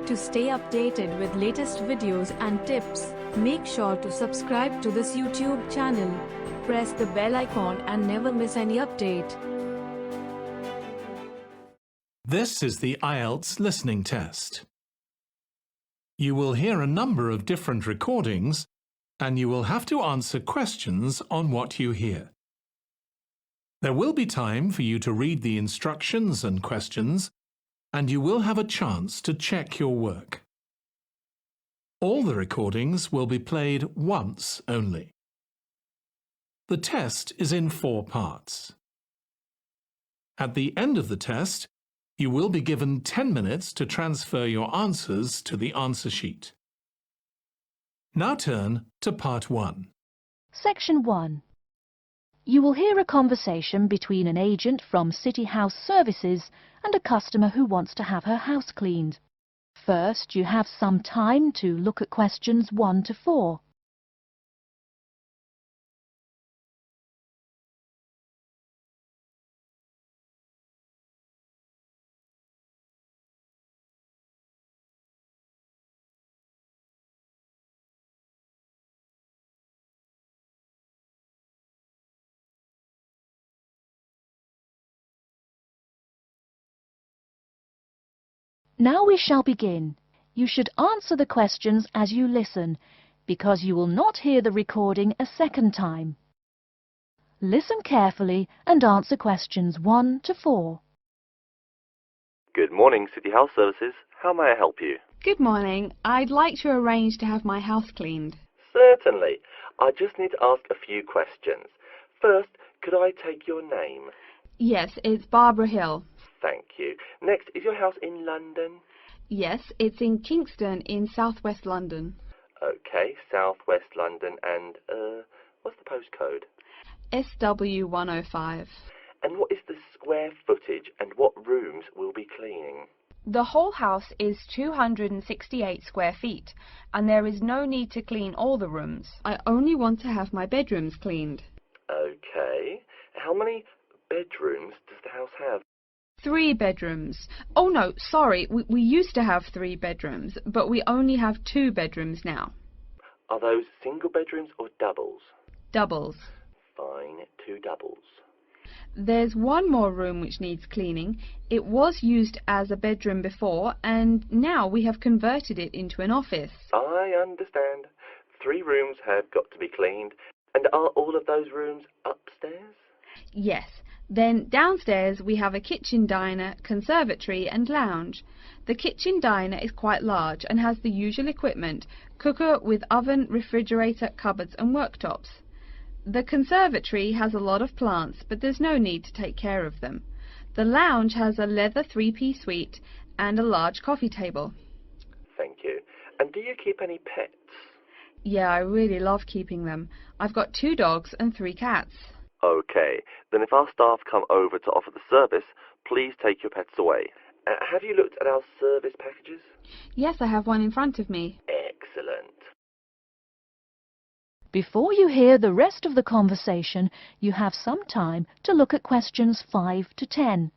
To stay updated with latest videos and tips, make sure to subscribe to this YouTube channel. Press the bell icon and never miss any update. This is the IELTS listening test. You will hear a number of different recordings and you will have to answer questions on what you hear. There will be time for you to read the instructions and questions, and you will have a chance to check your work. All the recordings will be played once only. The test is in 4 parts. At the end of the test, you will be given 10 minutes to transfer your answers to the answer sheet. Now turn to Part 1. Section 1. You will hear a conversation between an agent from City House Services and a customer who wants to have her house cleaned. First, you have some time to look at questions 1 to 4. Now we shall begin. You should answer the questions as you listen, because you will not hear the recording a second time. Listen carefully and answer questions 1 to 4. Good morning, City House Services. How may I help you? Good morning. I'd like to arrange to have my house cleaned. Certainly. I just need to ask a few questions. First, could I take your name? Yes, it's Barbara Hill. Thank you. Next, is your house in London? Yes, it's in Kingston in southwest London. Okay, southwest London, and, what's the postcode? SW105. And what is the square footage and what rooms will be cleaning? The whole house is 268 square feet, and there is no need to clean all the rooms. I only want to have my bedrooms cleaned. Okay. How many bedrooms does the house have? 3 bedrooms. Oh no, sorry, we used to have 3 bedrooms, but we only have 2 bedrooms now. Are those single bedrooms or doubles? Doubles. Fine, 2 doubles. There's one more room which needs cleaning. It was used as a bedroom before, and now we have converted it into an office. I understand. 3 rooms have got to be cleaned. And are all of those rooms upstairs? Yes. Then downstairs we have a kitchen diner, conservatory and lounge. The kitchen diner is quite large and has the usual equipment: cooker with oven, refrigerator, cupboards and worktops. The conservatory has a lot of plants, but there's no need to take care of them. The lounge has a leather 3-piece suite and a large coffee table. Thank you. And do you keep any pets? Yeah, I really love keeping them. I've got 2 dogs and 3 cats. Okay, then if our staff come over to offer the service, please take your pets away. Have you looked at our service packages? Yes, I have one in front of me. Excellent. Before you hear the rest of the conversation, you have some time to look at questions 5 to 10.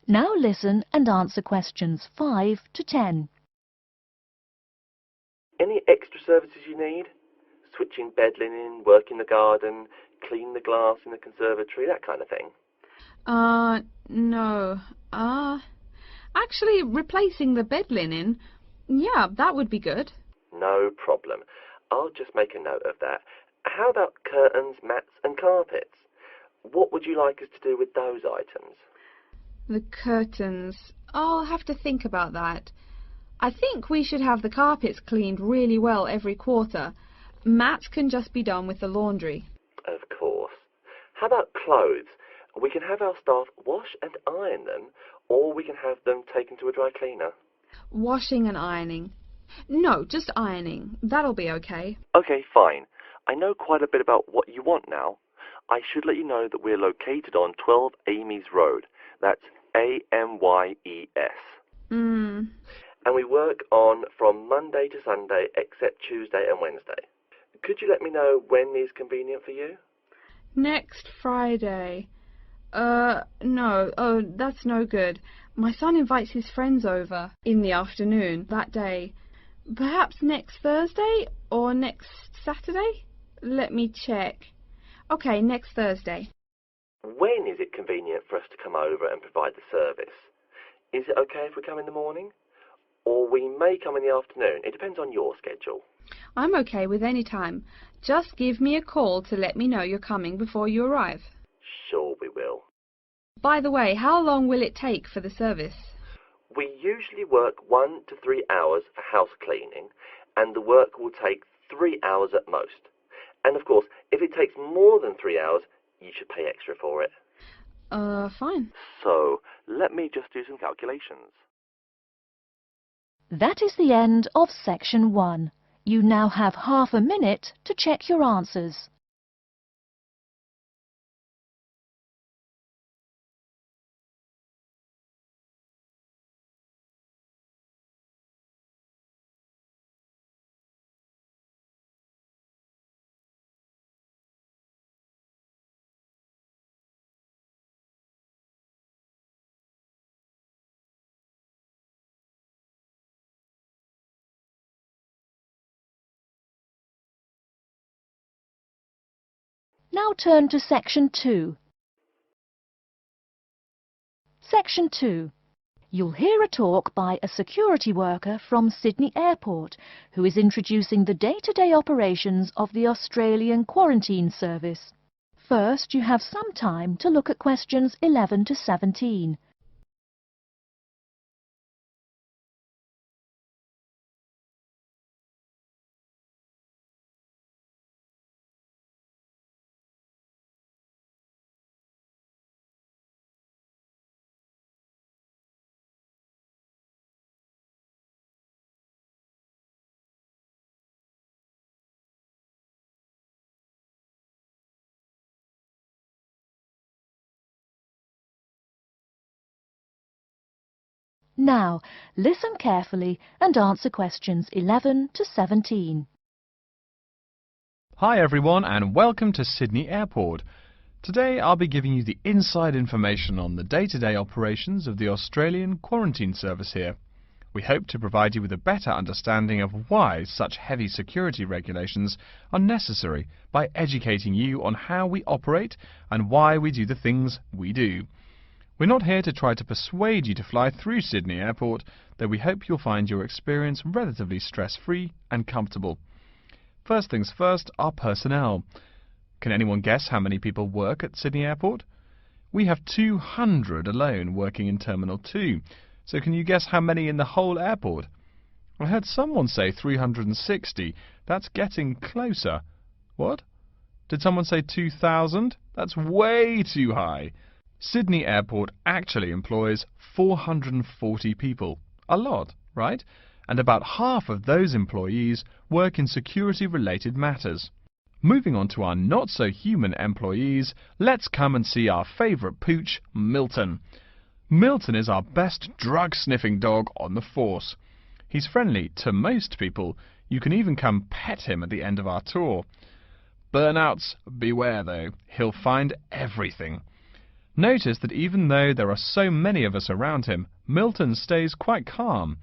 Now listen and answer questions 5 to 10. Any extra services you need? Switching bed linen, work in the garden, clean the glass in the conservatory, that kind of thing? No. Actually, replacing the bed linen, yeah, that would be good. No problem. I'll just make a note of that. How about curtains, mats and carpets? What would you like us to do with those items? The curtains. I'll have to think about that. I think we should have the carpets cleaned really well every quarter. Mats can just be done with the laundry. Of course. How about clothes? We can have our staff wash and iron them, or we can have them taken to a dry cleaner. Washing and ironing. No, just ironing. That'll be okay. Okay, fine. I know quite a bit about what you want now. I should let you know that we're located on 12 Amy's Road. That's Amyes. And we work on from Monday to Sunday except Tuesday and Wednesday. Could you let me know when is convenient for you? Next Friday. No. Oh, that's no good. My son invites his friends over in the afternoon that day. Perhaps next Thursday or next Saturday? Let me check. Okay, next Thursday. When is it convenient for us to come over and provide the service? Is it okay if we come in the morning? Or we may come in the afternoon. It depends on your schedule. I'm okay with any time. Just give me a call to let me know you're coming before you arrive. Sure we will. By the way, how long will it take for the service? We usually work 1 to 3 hours for house cleaning, and the work will take 3 hours at most. And of course, if it takes more than 3 hours, you should pay extra for it. Fine. So, let me just do some calculations. That is the end of section 1. You now have half a minute to check your answers. Now turn to section 2. Section 2. You'll hear a talk by a security worker from Sydney Airport who is introducing the day-to-day operations of the Australian Quarantine Service. First, you have some time to look at questions 11 to 17. Now, listen carefully and answer questions 11 to 17. Hi everyone and welcome to Sydney Airport. Today I'll be giving you the inside information on the day-to-day operations of the Australian Quarantine Service here. We hope to provide you with a better understanding of why such heavy security regulations are necessary by educating you on how we operate and why we do the things we do. We're not here to try to persuade you to fly through Sydney Airport, though we hope you'll find your experience relatively stress-free and comfortable. First things first, our personnel. Can anyone guess how many people work at Sydney Airport? We have 200 alone working in Terminal 2, so can you guess how many in the whole airport? I heard someone say 360. That's getting closer. What? Did someone say 2,000? That's way too high. Sydney Airport actually employs 440 people. A lot, right? And about half of those employees work in security-related matters. Moving on to our not-so-human employees, let's come and see our favourite pooch, Milton. Milton is our best drug-sniffing dog on the force. He's friendly to most people. You can even come pet him at the end of our tour. Burnouts, beware though. He'll find everything. Notice that even though there are so many of us around him, Milton stays quite calm.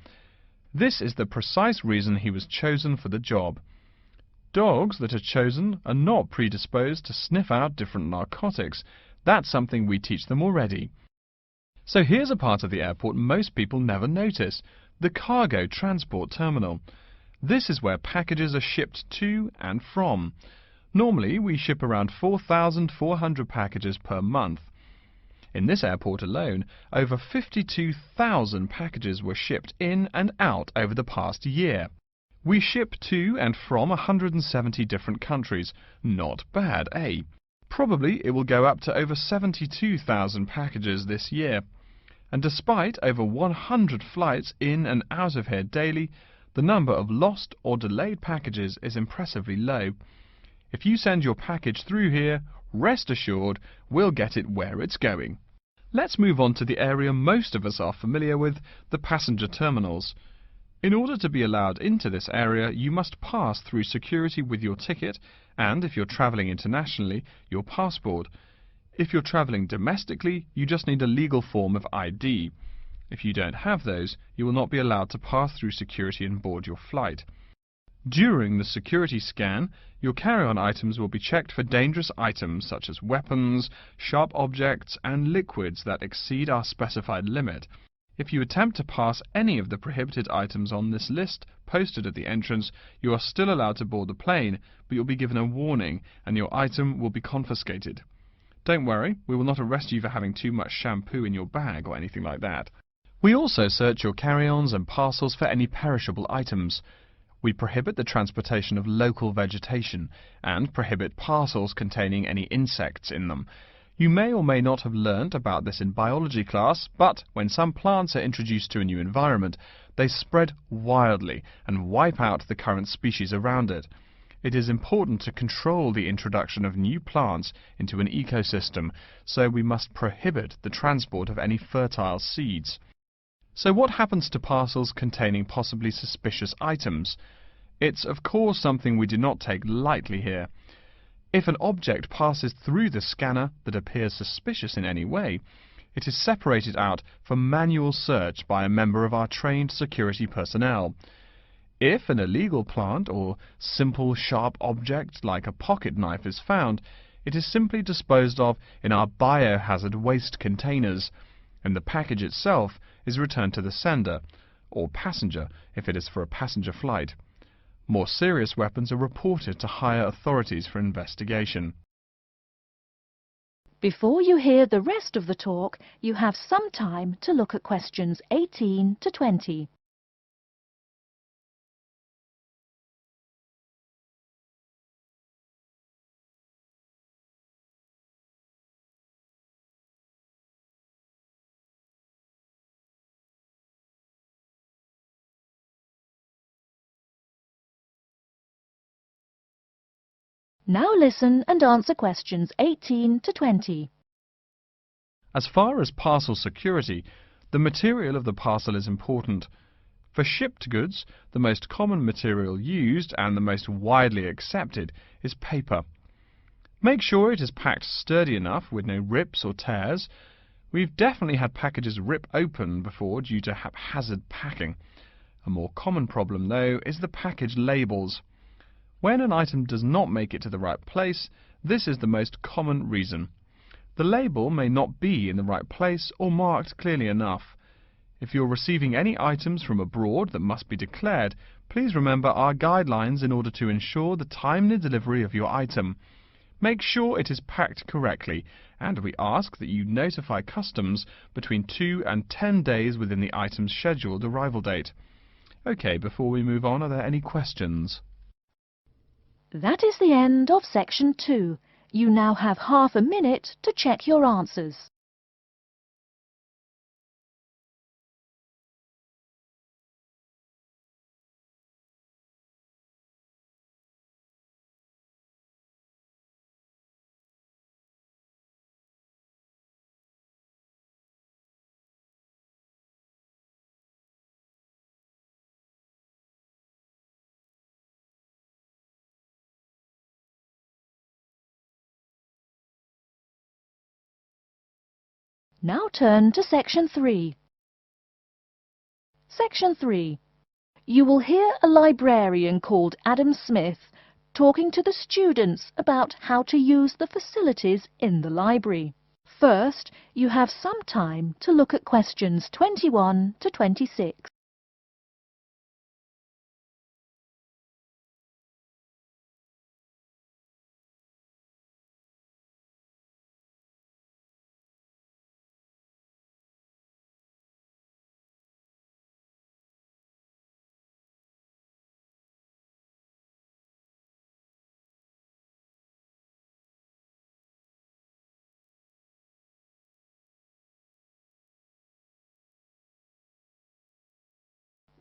This is the precise reason he was chosen for the job. Dogs that are chosen are not predisposed to sniff out different narcotics. That's something we teach them already. So here's a part of the airport most people never notice, the cargo transport terminal. This is where packages are shipped to and from. Normally we ship around 4,400 packages per month. In this airport alone, over 52,000 packages were shipped in and out over the past year. We ship to and from 170 different countries. Not bad, eh? Probably it will go up to over 72,000 packages this year. And despite over 100 flights in and out of here daily, the number of lost or delayed packages is impressively low. If you send your package through here, rest assured we'll get it where it's going. Let's move on to the area most of us are familiar with, the passenger terminals. In order to be allowed into this area, you must pass through security with your ticket and, if you're travelling internationally, your passport. If you're travelling domestically, you just need a legal form of ID. If you don't have those, you will not be allowed to pass through security and board your flight. During the security scan, your carry-on items will be checked for dangerous items such as weapons, sharp objects and liquids that exceed our specified limit. If you attempt to pass any of the prohibited items on this list posted at the entrance, you are still allowed to board the plane, but you'll be given a warning and your item will be confiscated. Don't worry, we will not arrest you for having too much shampoo in your bag or anything like that. We also search your carry-ons and parcels for any perishable items. We prohibit the transportation of local vegetation and prohibit parcels containing any insects in them. You may or may not have learnt about this in biology class, but when some plants are introduced to a new environment, they spread wildly and wipe out the current species around it. It is important to control the introduction of new plants into an ecosystem, so we must prohibit the transport of any fertile seeds. So what happens to parcels containing possibly suspicious items? It's of course something we do not take lightly here. If an object passes through the scanner that appears suspicious in any way, it is separated out for manual search by a member of our trained security personnel. If an illegal plant or simple sharp object like a pocket knife is found, it is simply disposed of in our biohazard waste containers, and the package itself is returned to the sender, or passenger if it is for a passenger flight. More serious weapons are reported to higher authorities for investigation. Before you hear the rest of the talk, you have some time to look at questions 18 to 20. Now listen and answer questions 18 to 20. As far as parcel security, the material of the parcel is important. For shipped goods, the most common material used and the most widely accepted is paper. Make sure it is packed sturdy enough with no rips or tears. We've definitely had packages rip open before due to haphazard packing. A more common problem, though, is the package labels. When an item does not make it to the right place, this is the most common reason. The label may not be in the right place or marked clearly enough. If you're receiving any items from abroad that must be declared, please remember our guidelines in order to ensure the timely delivery of your item. Make sure it is packed correctly, and we ask that you notify customs between 2 and 10 days within the item's scheduled arrival date. OK, before we move on, are there any questions? That is the end of section 2. You now have half a minute to check your answers. Now turn to section 3. Section 3. You will hear a librarian called Adam Smith talking to the students about how to use the facilities in the library. First, you have some time to look at questions 21 to 26.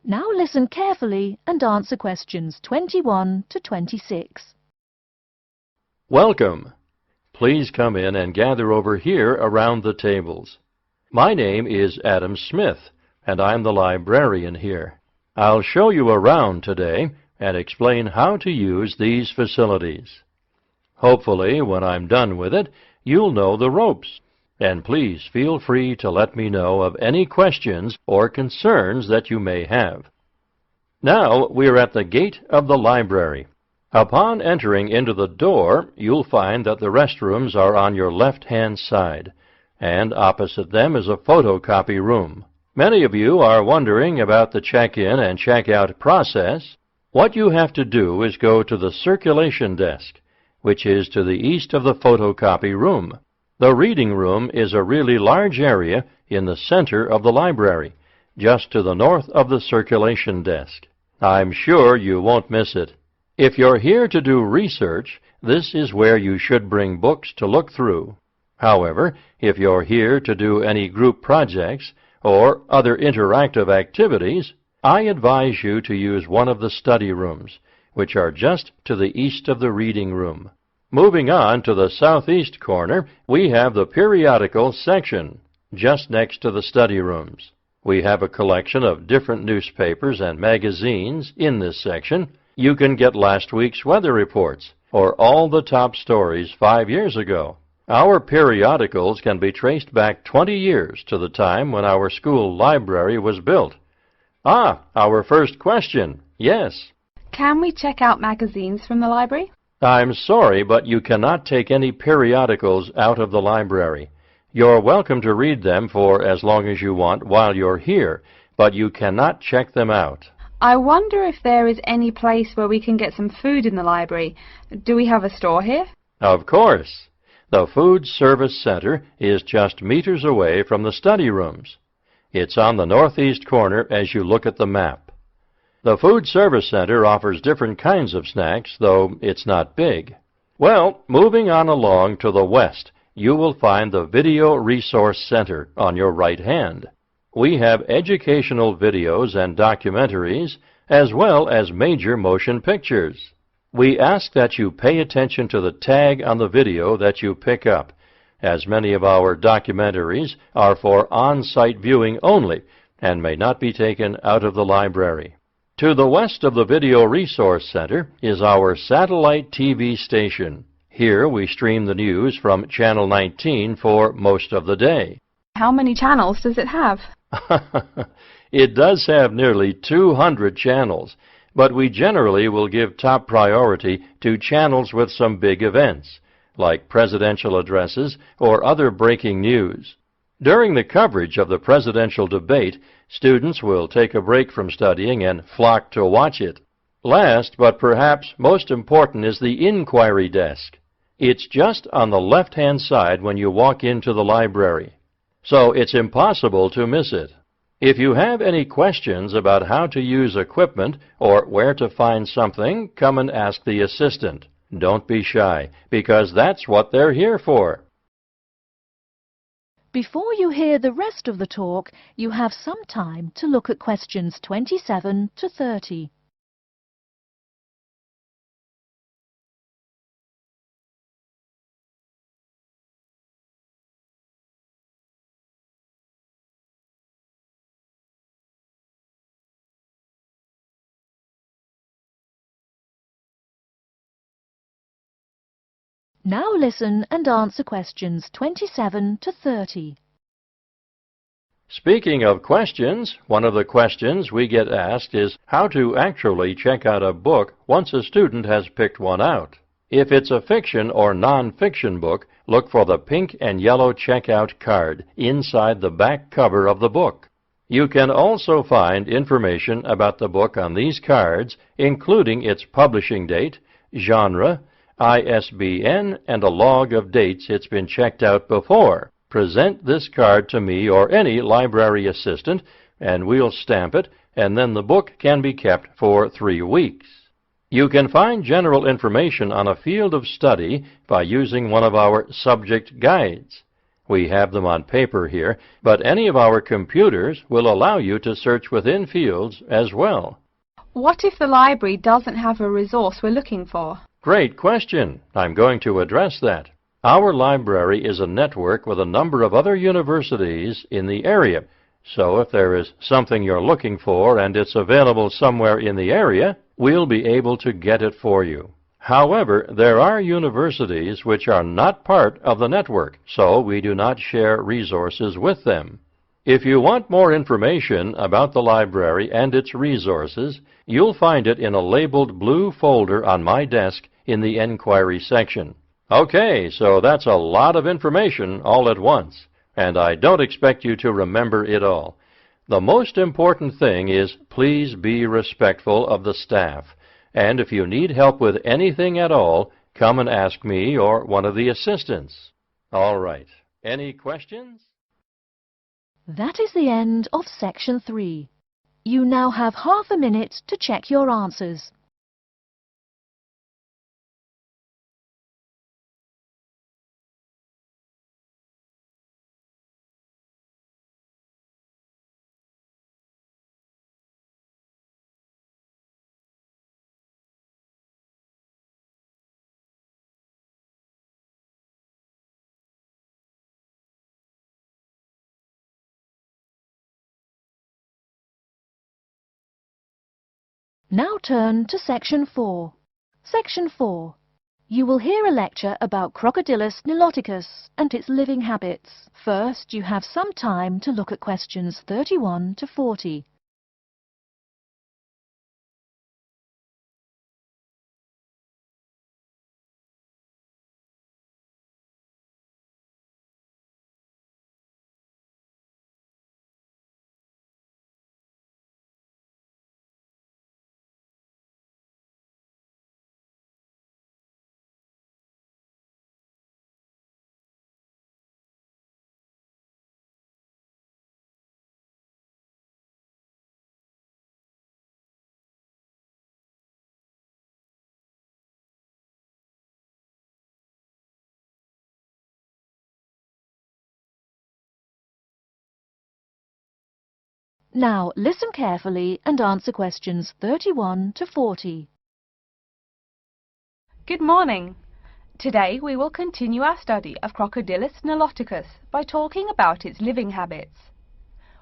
Now listen carefully and answer questions 21 to 26. Welcome. Please come in and gather over here around the tables. My name is Adam Smith, and I'm the librarian here. I'll show you around today and explain how to use these facilities. Hopefully, when I'm done with it, you'll know the ropes. And please feel free to let me know of any questions or concerns that you may have. Now we're at the gate of the library. Upon entering into the door, you'll find that the restrooms are on your left-hand side, and opposite them is a photocopy room. Many of you are wondering about the check-in and check-out process. What you have to do is go to the circulation desk, which is to the east of the photocopy room. The reading room is a really large area in the center of the library, just to the north of the circulation desk. I'm sure you won't miss it. If you're here to do research, this is where you should bring books to look through. However, if you're here to do any group projects or other interactive activities, I advise you to use one of the study rooms, which are just to the east of the reading room. Moving on to the southeast corner, we have the periodicals section, just next to the study rooms. We have a collection of different newspapers and magazines in this section. You can get last week's weather reports, or all the top stories 5 years ago. Our periodicals can be traced back 20 years to the time when our school library was built. Our first question. Yes. Can we check out magazines from the library? I'm sorry, but you cannot take any periodicals out of the library. You're welcome to read them for as long as you want while you're here, but you cannot check them out. I wonder if there is any place where we can get some food in the library. Do we have a store here? Of course. The Food Service Center is just meters away from the study rooms. It's on the northeast corner as you look at the map. The Food Service Center offers different kinds of snacks, though it's not big. Well, moving on along to the west, you will find the Video Resource Center on your right hand. We have educational videos and documentaries, as well as major motion pictures. We ask that you pay attention to the tag on the video that you pick up, as many of our documentaries are for on-site viewing only and may not be taken out of the library. To the west of the Video Resource Center is our satellite TV station. Here we stream the news from Channel 19 for most of the day. How many channels does it have? It does have nearly 200 channels, but we generally will give top priority to channels with some big events, like presidential addresses or other breaking news. During the coverage of the presidential debate, students will take a break from studying and flock to watch it. Last, but perhaps most important, is the inquiry desk. It's just on the left-hand side when you walk into the library, so it's impossible to miss it. If you have any questions about how to use equipment or where to find something, come and ask the assistant. Don't be shy, because that's what they're here for. Before you hear the rest of the talk, you have some time to look at questions 27 to 30. Now listen and answer questions 27 to 30. Speaking of questions, one of the questions we get asked is how to actually check out a book once a student has picked one out. If it's a fiction or non-fiction book, look for the pink and yellow checkout card inside the back cover of the book. You can also find information about the book on these cards, including its publishing date, genre, ISBN, and a log of dates it's been checked out before. Present this card to me or any library assistant, and we'll stamp it, and then the book can be kept for 3 weeks. You can find general information on a field of study by using one of our subject guides. We have them on paper here, but any of our computers will allow you to search within fields as well. What if the library doesn't have a resource we're looking for? Great question. I'm going to address that. Our library is a network with a number of other universities in the area. So if there is something you're looking for and it's available somewhere in the area, we'll be able to get it for you. However, there are universities which are not part of the network, so we do not share resources with them. If you want more information about the library and its resources, you'll find it in a labeled blue folder on my desk in the Enquiry section. Okay, so that's a lot of information all at once, and I don't expect you to remember it all. The most important thing is please be respectful of the staff. And if you need help with anything at all, come and ask me or one of the assistants. All right. Any questions? That is the end of Section 3. You now have half a minute to check your answers. Now turn to Section 4. Section 4. You will hear a lecture about Crocodilus niloticus and its living habits. First, you have some time to look at questions 31 to 40. Now listen carefully and answer questions 31 to 40. Good morning. Today we will continue our study of Crocodilus niloticus by talking about its living habits.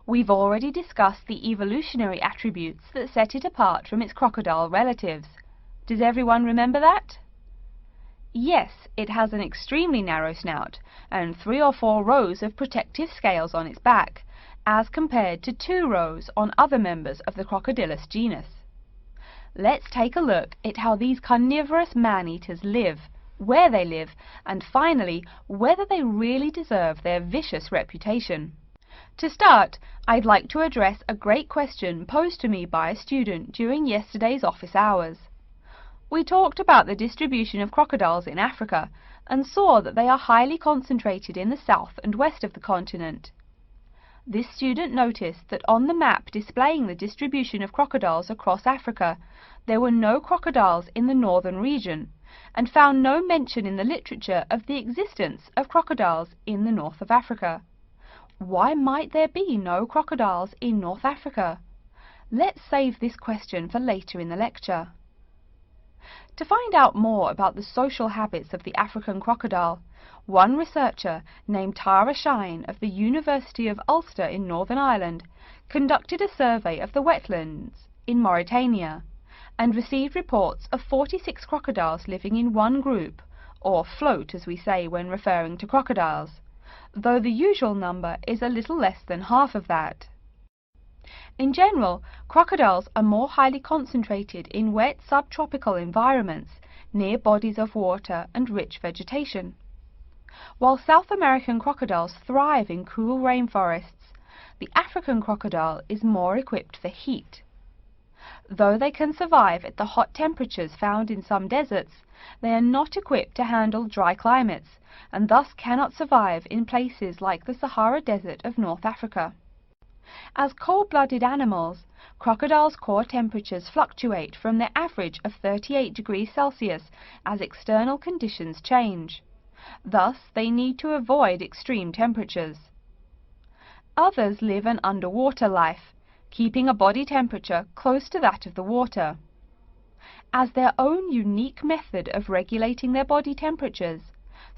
We've already discussed the evolutionary attributes that set it apart from its crocodile relatives. Does everyone remember that? Yes, it has an extremely narrow snout and 3 or 4 rows of protective scales on its back, as compared to 2 rows on other members of the Crocodilus genus. Let's take a look at how these carnivorous man-eaters live, where they live, and finally, whether they really deserve their vicious reputation. To start, I'd like to address a great question posed to me by a student during yesterday's office hours. We talked about the distribution of crocodiles in Africa and saw that they are highly concentrated in the south and west of the continent. This student noticed that on the map displaying the distribution of crocodiles across Africa, there were no crocodiles in the northern region, and found no mention in the literature of the existence of crocodiles in the north of Africa. Why might there be no crocodiles in North Africa? Let's save this question for later in the lecture. To find out more about the social habits of the African crocodile, one researcher named Tara Shine of the University of Ulster in Northern Ireland conducted a survey of the wetlands in Mauritania and received reports of 46 crocodiles living in one group, or float as we say when referring to crocodiles, though the usual number is a little less than half of that. In general, crocodiles are more highly concentrated in wet subtropical environments near bodies of water and rich vegetation. While South American crocodiles thrive in cool rainforests, the African crocodile is more equipped for heat. Though they can survive at the hot temperatures found in some deserts, they are not equipped to handle dry climates and thus cannot survive in places like the Sahara Desert of North Africa. As cold-blooded animals, crocodiles' core temperatures fluctuate from their average of 38 degrees Celsius as external conditions change. Thus, they need to avoid extreme temperatures. Others live an underwater life, keeping a body temperature close to that of the water. As their own unique method of regulating their body temperatures,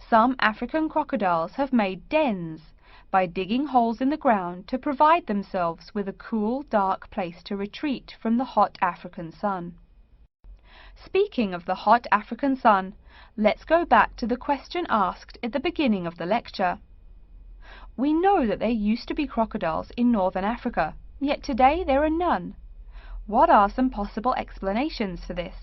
some African crocodiles have made dens by digging holes in the ground to provide themselves with a cool, dark place to retreat from the hot African sun. Speaking of the hot African sun, let's go back to the question asked at the beginning of the lecture. We know that there used to be crocodiles in northern Africa, yet today there are none. What are some possible explanations for this?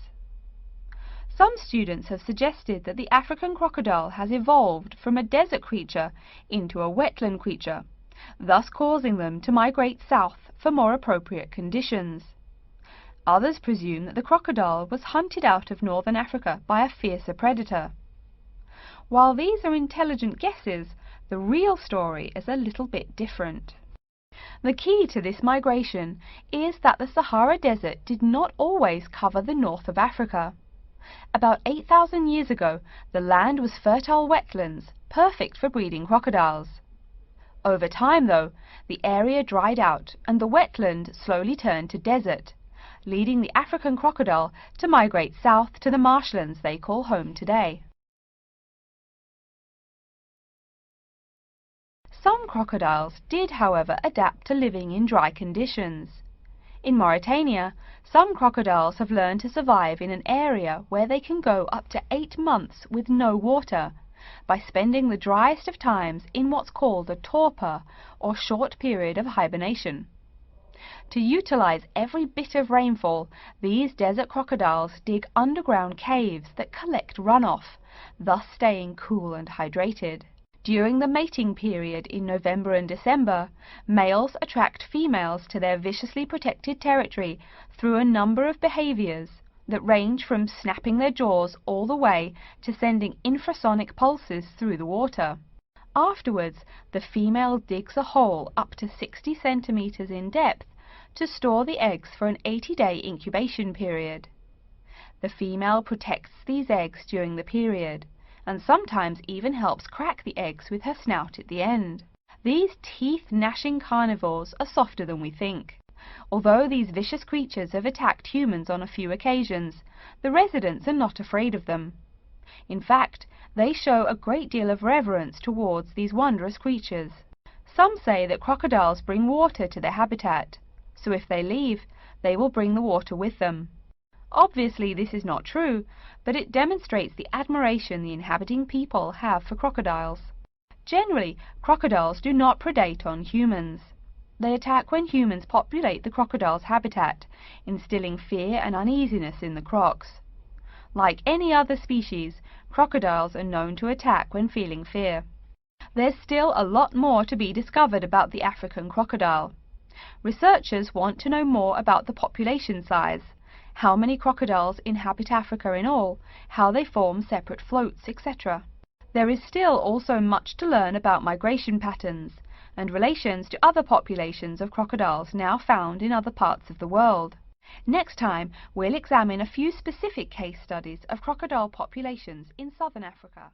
Some students have suggested that the African crocodile has evolved from a desert creature into a wetland creature, thus causing them to migrate south for more appropriate conditions. Others presume that the crocodile was hunted out of northern Africa by a fiercer predator. While these are intelligent guesses, the real story is a little bit different. The key to this migration is that the Sahara Desert did not always cover the north of Africa. About 8,000 years ago, the land was fertile wetlands, perfect for breeding crocodiles. Over time, though, the area dried out and the wetland slowly turned to desert, leading the African crocodile to migrate south to the marshlands they call home today. Some crocodiles did, however, adapt to living in dry conditions. In Mauritania, some crocodiles have learned to survive in an area where they can go up to 8 months with no water, by spending the driest of times in what's called a torpor, or short period of hibernation. To utilize every bit of rainfall, these desert crocodiles dig underground caves that collect runoff, thus staying cool and hydrated. During the mating period in November and December, males attract females to their viciously protected territory through a number of behaviors that range from snapping their jaws all the way to sending infrasonic pulses through the water. Afterwards, the female digs a hole up to 60 centimeters in depth to store the eggs for an 80-day incubation period. The female protects these eggs during the period, and sometimes even helps crack the eggs with her snout at the end. These teeth-gnashing carnivores are softer than we think. Although these vicious creatures have attacked humans on a few occasions, the residents are not afraid of them. In fact, they show a great deal of reverence towards these wondrous creatures. Some say that crocodiles bring water to their habitat, so if they leave, they will bring the water with them. Obviously this is not true, but it demonstrates the admiration the inhabiting people have for crocodiles. Generally, crocodiles do not predate on humans. They attack when humans populate the crocodile's habitat, instilling fear and uneasiness in the crocs. Like any other species, crocodiles are known to attack when feeling fear. There's still a lot more to be discovered about the African crocodile. Researchers want to know more about the population size, how many crocodiles inhabit Africa in all, how they form separate floats, etc. There is still also much to learn about migration patterns and relations to other populations of crocodiles now found in other parts of the world. Next time, we'll examine a few specific case studies of crocodile populations in southern Africa.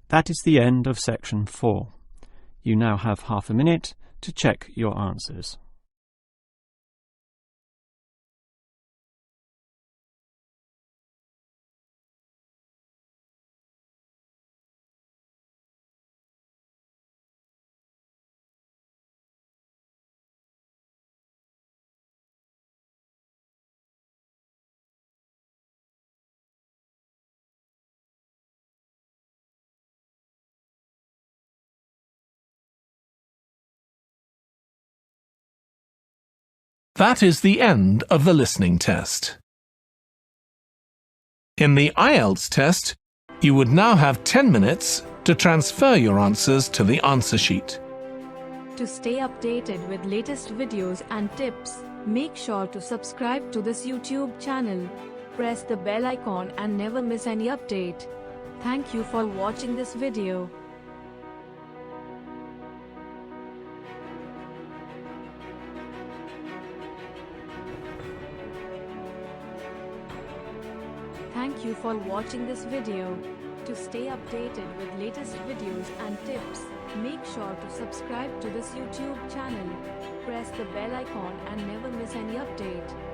That is the end of section 4. You now have half a minute to check your answers. That is the end of the listening test. In the IELTS test, you would now have 10 minutes to transfer your answers to the answer sheet. To stay updated with latest videos and tips, make sure to subscribe to this YouTube channel. Press the bell icon and never miss any update. Thank you for watching this video. Thank you for watching this video. To stay updated with latest videos and tips, make sure to subscribe to this YouTube channel. Press the bell icon and never miss any update.